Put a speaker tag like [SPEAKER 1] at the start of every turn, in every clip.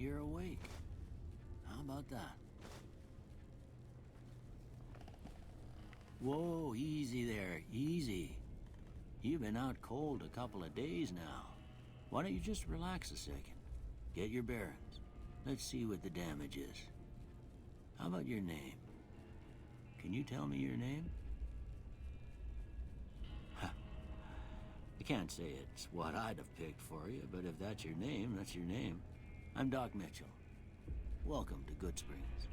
[SPEAKER 1] you're awake. How about that? Whoa, easy there, easy. You've been out cold a couple of days now. Why don't you just relax a second? Get your bearings. Let's see what the damage is. How about your name? Can you tell me your name? I can't say it's what I'd have picked for you, but if that's your name, that's your name. I'm Doc Mitchell. Welcome to Good Springs.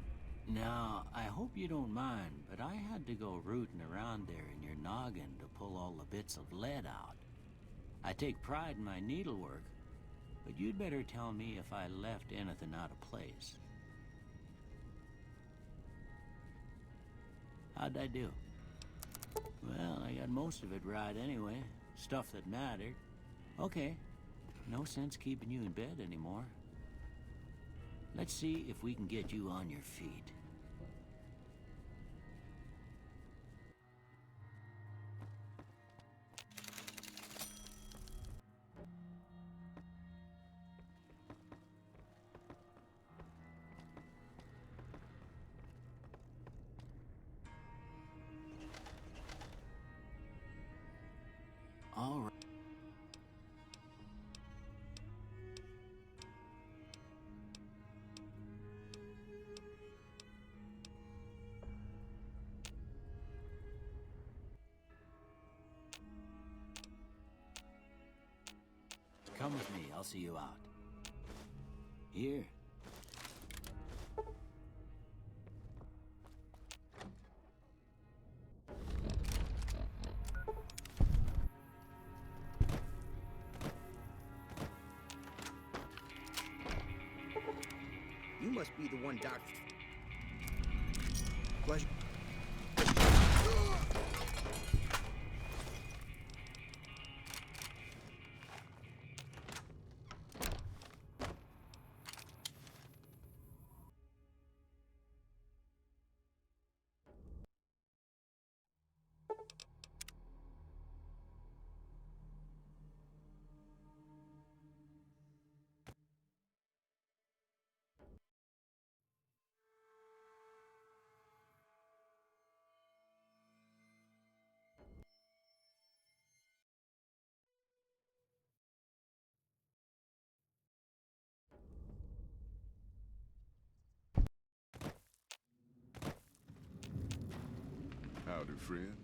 [SPEAKER 1] Now, I hope you don't mind, but I had to go rooting around there in your noggin to pull all the bits of lead out. I take pride in my needlework, but you'd better tell me if I left anything out of place. How'd I do? Well, I got most of it right anyway. Stuff that mattered. Okay, no sense keeping you in bed anymore. Let's see if we can get you on your feet. All right. Come with me, I'll see you out. Here.
[SPEAKER 2] You must be the one, Doc. Was
[SPEAKER 3] Howdy, friend.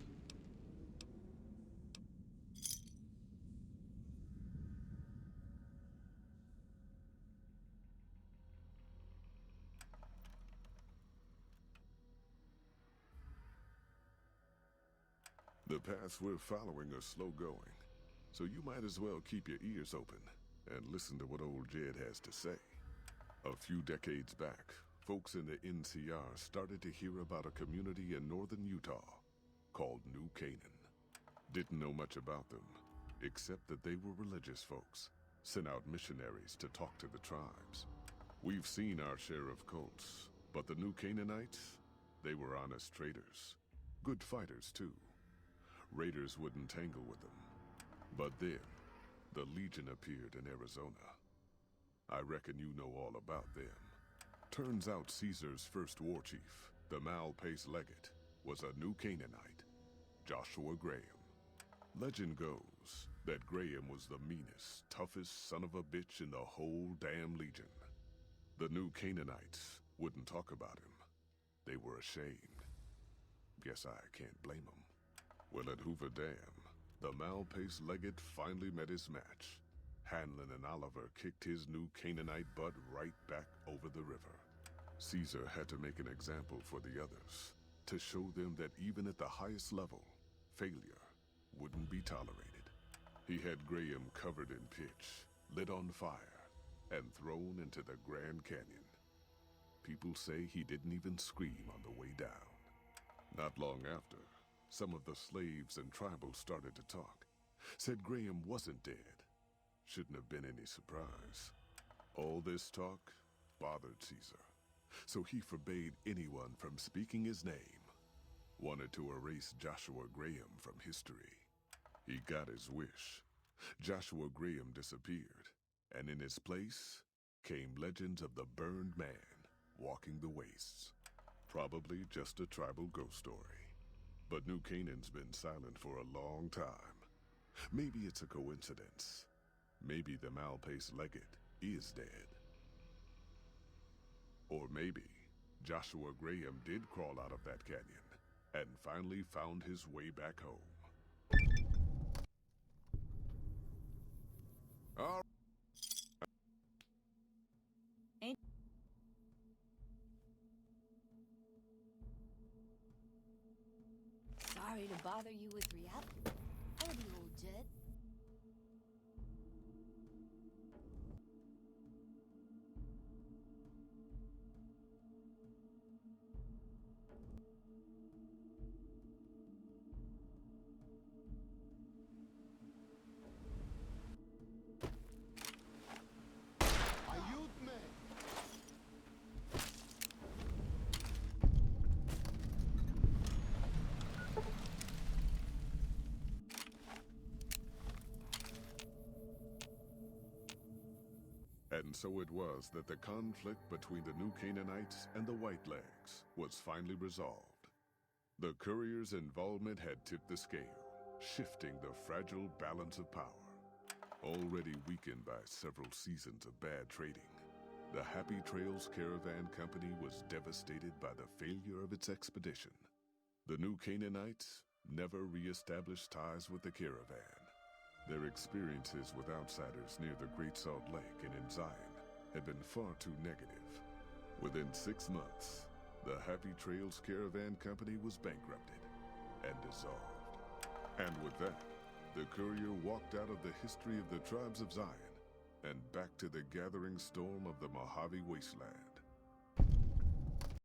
[SPEAKER 3] The paths we're following are slow going, so you might as well keep your ears open and listen to what old Jed has to say. A few decades back, folks in the NCR started to hear about a community in northern Utah called New Canaan. Didn't know much about them, except that they were religious folks, sent out missionaries to talk to the tribes. We've seen our share of cults, but the New Canaanites, they were honest traders. Good fighters, too. Raiders wouldn't tangle with them. But then, the Legion appeared in Arizona. I reckon you know all about them. Turns out Caesar's first war chief, the Malpace legate, was a New Canaanite, Joshua Graham. Legend goes that Graham was the meanest, toughest son of a bitch in the whole damn Legion. The New Canaanites wouldn't talk about him. They were ashamed. Guess I can't blame them. Well, at Hoover Dam, the Malpace legate finally met his match. Hanlon and Oliver kicked his New Canaanite butt right back over the river. Caesar had to make an example for the others, to show them that even at the highest level, failure wouldn't be tolerated. He had Graham covered in pitch, lit on fire, and thrown into the Grand Canyon. People say he didn't even scream on the way down. Not long after, some of the slaves and tribals started to talk. Said Graham wasn't dead. Shouldn't have been any surprise. All this talk bothered Caesar, so he forbade anyone from speaking his name. Wanted to erase Joshua Graham from history. He got his wish. Joshua Graham disappeared, and in his place, came legends of the burned man walking the wastes. Probably just a tribal ghost story. But New Canaan's been silent for a long time. Maybe it's a coincidence. Maybe the Malpace legate is dead. Or maybe Joshua Graham did crawl out of that canyon and finally found his way back home. All
[SPEAKER 4] Sorry to bother you with reality. Howdy, old Jed.
[SPEAKER 2] Ayúdame.
[SPEAKER 3] And so it was that the conflict between the New Canaanites and the Whitelegs was finally resolved. The courier's involvement had tipped the scale, shifting the fragile balance of power. Already weakened by several seasons of bad trading, the Happy Trails Caravan Company was devastated by the failure of its expedition. The New Canaanites never re-established ties with the caravan. Their experiences with outsiders near the Great Salt Lake and in Zion had been far too negative. Within 6 months, the Happy Trails Caravan Company was bankrupted and dissolved. And with that, the courier walked out of the history of the tribes of Zion and back to the gathering storm of the Mojave Wasteland.